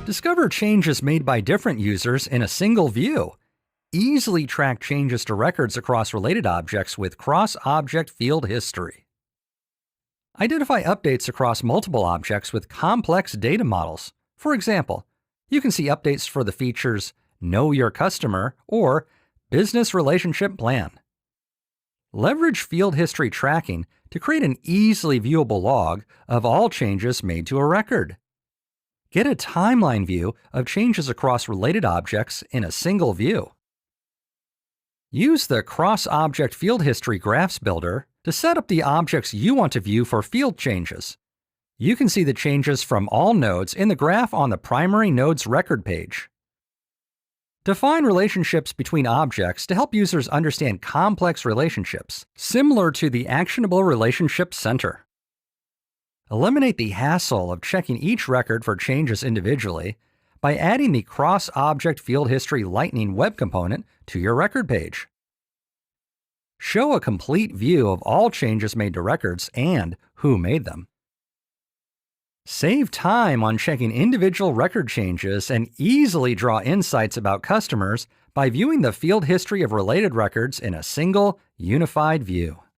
Discover changes made by different users in a single view. Easily track changes to records across related objects with cross-object field history. Identify updates across multiple objects with complex data models. For example, you can see updates for the features Know Your Customer or Business Relationship Plan. Leverage field history tracking to create an easily viewable log of all changes made to a record. Get a timeline view of changes across related objects in a single view. Use the Cross-Object Field History Graphs Builder to set up the objects you want to view for field changes. You can see the changes from all nodes in the graph on the primary node's record page. Define relationships between objects to help users understand complex relationships, similar to the Actionable Relationship Center. Eliminate the hassle of checking each record for changes individually by adding the Cross-Object Field History Lightning web component to your record page. Show a complete view of all changes made to records and who made them. Save time on checking individual record changes and easily draw insights about customers by viewing the field history of related records in a single, unified view.